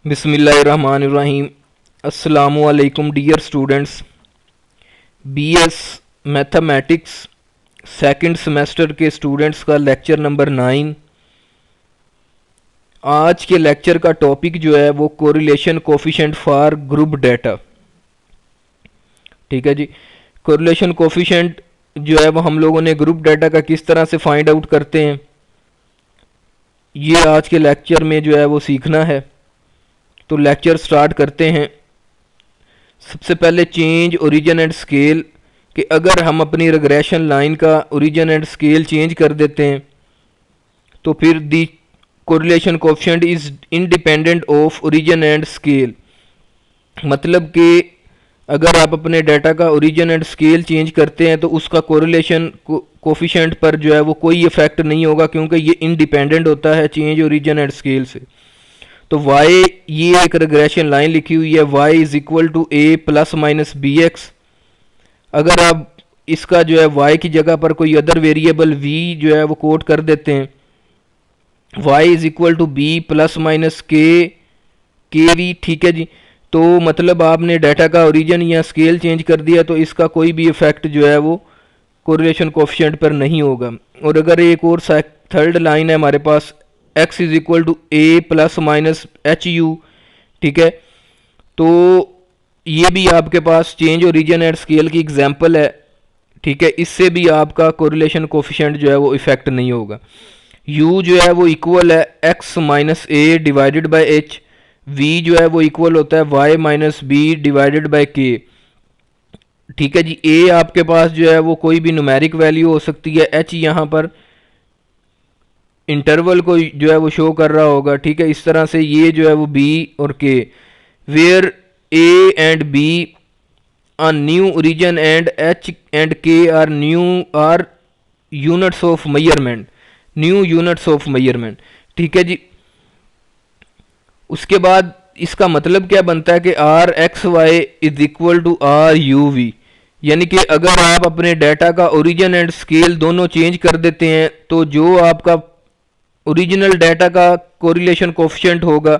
बिस्मिल्लाहिर्रहमानिर्रहीम। अस्सलामुअलैकुम dear students. BS mathematics second semester के स्टूडेंट्स का लेक्चर नंबर 9। आज के लेक्चर का टॉपिक जो है वो correlation coefficient for group data. ठीक है जी। कोरिलेशन कोफिशिएंट जो है वो हम लोगों ने ग्रुप डाटा का किस तरह से फाइंड आउट करते हैं, ये आज के लेक्चर में जो है वो सीखना है। तो लेक्चर स्टार्ट करते हैं। सबसे पहले चेंज ओरिजिन एंड स्केल, कि अगर हम अपनी रिग्रेशन लाइन का ओरिजिन एंड स्केल चेंज कर देते हैं तो फिर the correlation coefficient is independent of origin and scale. मतलब कि अगर आप अपने डाटा का ओरिजिन एंड स्केल चेंज करते हैं तो उसका कोरिलेशन कोफिशिएंट पर जो है वो कोई इफेक्ट नहीं होगा, क्योंकि ये इंडिपेंडेंट होता है चेंज ओरिजिन एंड स्केल से। तो y, ये एक रिग्रेशन लाइन लिखी हुई है, y is equal to a plus minus B X. अगर आप इसका जो है y की जगह पर कोई अदर वेरिएबल v जो है वो कोट कर देते हैं, y is equal to B plus minus K V. ठीक है जी। तो मतलब आपने डाटा का ओरिजिन या स्केल चेंज कर दिया तो इसका कोई भी इफेक्ट जो है वो कोरिलेशन कोफिशिएंट पर नहीं होगा। और अगर एक और थर्ड लाइन है हमारे पास, x is equal to A plus minus H U. ठीक है। तो ये भी आपके पास चेंज ओरिजिन एंड स्केल की एग्जांपल है। ठीक है। इससे भी आपका कोरिलेशन कोफिशिएंट जो है वो इफेक्ट नहीं होगा। u जो है वो इक्वल है x minus A divided by H. v जो है वो इक्वल होता है y minus B divided by K. ठीक है जी। a आपके पास जो है वो कोई भी न्यूमेरिक वैल्यू हो सकती है, h यहाँ पर इंटरवल को जो है वो शो कर रहा होगा। ठीक है। इस तरह से ये जो है वो b और k, where a and b are new origin and h and k are units of measurement, new units of measurement. ठीक है जी। उसके बाद इसका मतलब क्या बनता है कि R x Y is equal to R U V. यानी कि अगर आप अपने डाटा का ओरिजिन एंड स्केल दोनों चेंज कर देते हैं तो जो आपका ओरिजिनल डाटा का कोरिलेशन कोफिशिएंट होगा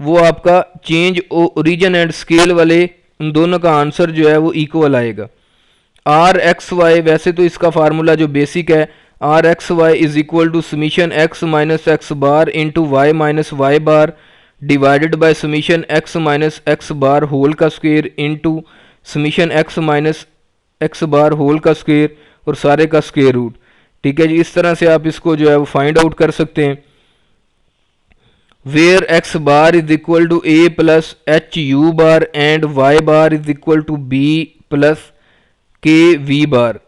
वो आपका चेंज ओरिजिन एंड स्केल वाले उन दोनों का आंसर जो है वो इक्वल आएगा। आर एक्स वाई, वैसे तो इसका फार्मूला जो बेसिक है, r x Y is equal to summation x minus x bar into y minus y bar divided by summation x minus x bar whole का square into summation x minus x bar whole का square और सारे का square root. ठीक है जी। इस तरह से आप इसको जो है वो फाइंड आउट कर सकते हैं। Where X bar is equal to A plus H U bar and Y bar is equal to B plus K V bar.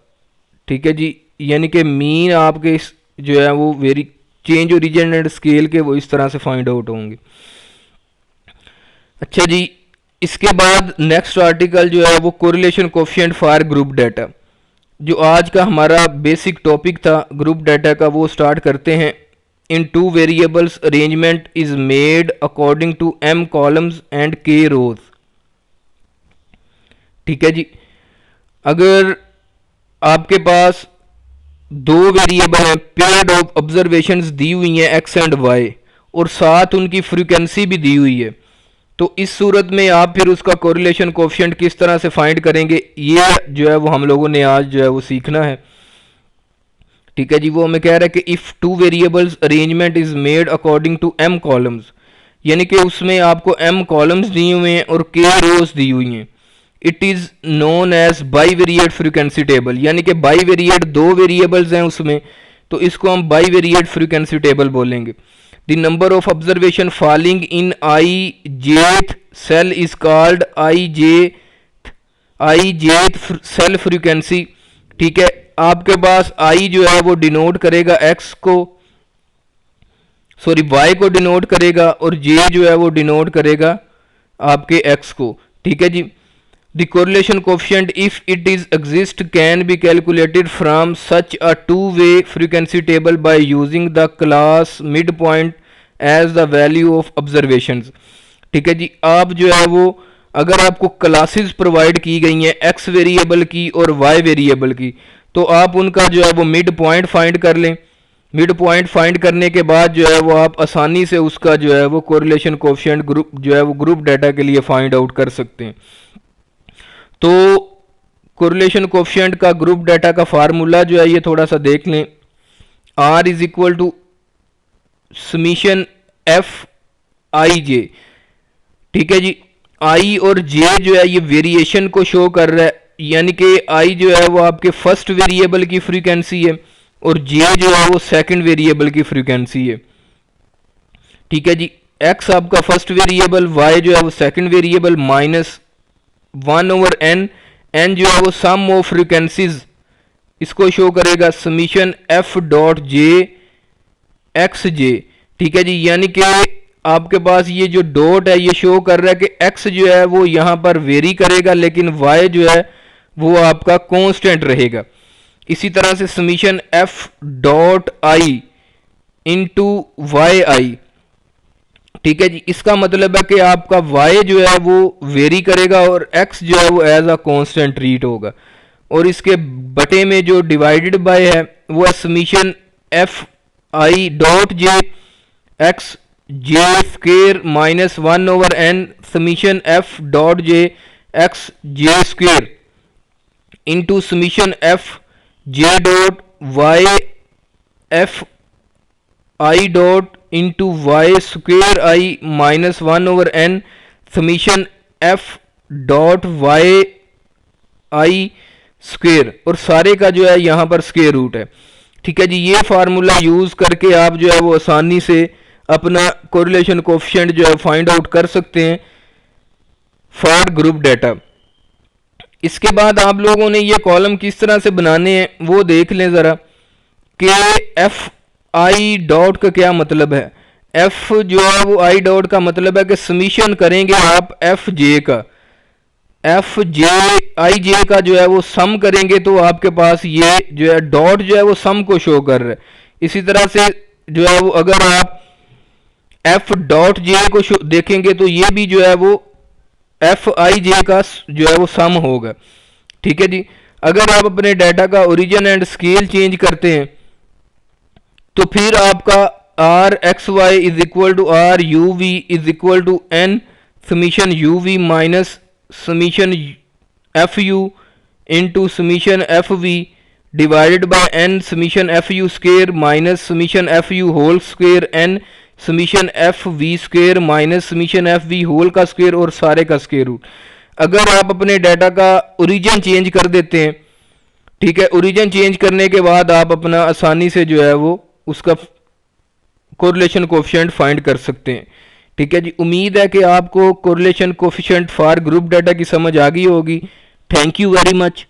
ठीक है जी। यानी कि मीन आपके जो है वो very change origin and scale के वो इस तरह से फाइंड आउट होंगे। अच्छा जी। इसके बाद नेक्स्ट आर्टिकल जो है वो correlation coefficient for group data, जो आज का हमारा बेसिक टॉपिक था ग्रुप डाटा का, वो स्टार्ट करते हैं। In two variables arrangement is made according to m columns and k rows. ठीक है जी। अगर आपके पास दो वेरिएबल हैं, पेयर्ड ऑफ ऑब्जर्वेशंस दी हुई हैं x एंड y, और साथ उनकी फ्रीक्वेंसी भी दी हुई है, तो इस सूरत में आप फिर उसका कोरिलेशन कोफिशिएंट किस तरह से फाइंड करेंगे, ये जो है वो हम लोगों ने आज जो है वो सीखना है। ठीक है जी। वो हमें कह रहा है कि if two variables arrangement is made according to m columns, यानी कि उसमें आपको m कॉलम्स दिए हुए हैं और k रोज दी हुई हैं। It is known as bivariate frequency table, यानी कि बाईवेरिएट दो वेरिएबल्स हैं उसमें, तो इसको हम बाईवेरिएट फ्रीक्वेंसी टेबल बोलेंगे। The number of observation falling in ijth cell is called ijth cell frequency। ठीक है। आपके पास i जो है वो डिनोट करेगा x को, सॉरी y को डिनोट करेगा, और j जो है वो डिनोट करेगा आपके x को। ठीक है जी। The correlation coefficient, if it is exist, can be calculated from such a two-way frequency table by using the class midpoint as the value of observations। ठीक है जी। आप जो है वो अगर आपको क्लासेस प्रोवाइड की गई हैं x वेरिएबल की और y वेरिएबल की, तो आप उनका जो है वो मिड पॉइंट फाइंड कर लें। मिड पॉइंट फाइंड करने के बाद जो है वो आप आसानी से उसका जो है वो कोरिलेशन कोफिशिएंट ग्रुप जो है वो ग्रुप डाटा के लिए फाइंड आउट कर सकते हैं। तो कोरिलेशन कोफिशिएंट का ग्रुप डाटा का फार्मूला जो है ये थोड़ा सा देख लें। R is equal to summation F i j. ठीक है जी, आई और जे जो है ये वेरिएशन को शो कर रहा है, यानी कि आई जो है वो आपके फर्स्ट वेरिएबल की फ्रीक्वेंसी है और जे जो है वो सेकंड वेरिएबल की फ्रीक्वेंसी है। ठीक है जी, एक्स आपका फर्स्ट वेरिएबल, वाई जो है वो second variable, minus 1/n, N जो है वो सम ऑफ फ्रीक्वेंसीज इसको शो करेगा समीशन एफ डॉट जे एक्स जे। ठीक है जी, यानी कि आपके पास ये जो डॉट है ये शो कर रहा है कि एक्स जो है वो यहाँ पर वेरी करेगा लेकिन वाई जो है वो आपका कांस्टेंट रहेगा। इसी तरह से summation F dot i into y i. ठीक है जी, इसका मतलब है कि आपका y जो है वो वेरी करेगा और x जो है वो एज अ कांस्टेंट ट्रीट होगा। और इसके बटे में जो डिवाइडेड बाय है वो है summation F I dot J x J square minus 1/n summation F dot J x J square into summation F J dot Y F I dot into Y square I minus 1/n summation F dot Y I square, और सारे का जो है यहाँ पर square root है। ठीक है जी, ये फार्मूला यूज़ करके आप जो है वो आसानी से अपना कोरिलेशन कोफिशिएंट जो है फाइंड आउट कर सकते हैं फॉर ग्रुप डाटा। इसके बाद आप लोगों ने ये कॉलम किस तरह से बनाने हैं वो देख लें ज़रा कि एफ आई डॉट का क्या मतलब है। एफ जो है वो आई डॉट का मतलब है कि समीशन करेंगे आप एफ जे का, एफ जे आई जे का जो है वो सम करेंगे तो आपके पास ये जो है डॉट जो है वो सम को शो कर रहा है। इसी तरह से जो है वो अगर आप एफ डॉट जे को देखेंगे तो ये भी जो है वो एफ आई जे का जो है वो सम होगा। ठीक है जी, अगर आप अपने डाटा का ओरिजिन एंड स्केल चेंज करते हैं तो फिर आपका R x Y is equal to R U V is equal to N summation U V minus summation F U into summation F V divided by N summation F U square minus summation F U whole square N summation F V square minus summation F V whole का square और सारे का square root. अगर आप अपने data का origin change कर देते हैं, ठीक है, ओरिजिन चेंज करने के बाद आप अपना आसानी से जो है वो उसका कोरिलेशन कोफिशिएंट फाइंड कर सकते हैं। ठीक है जी, उम्मीद है कि आपको correlation coefficient for group data की समझ आ गई होगी। Thank you very much.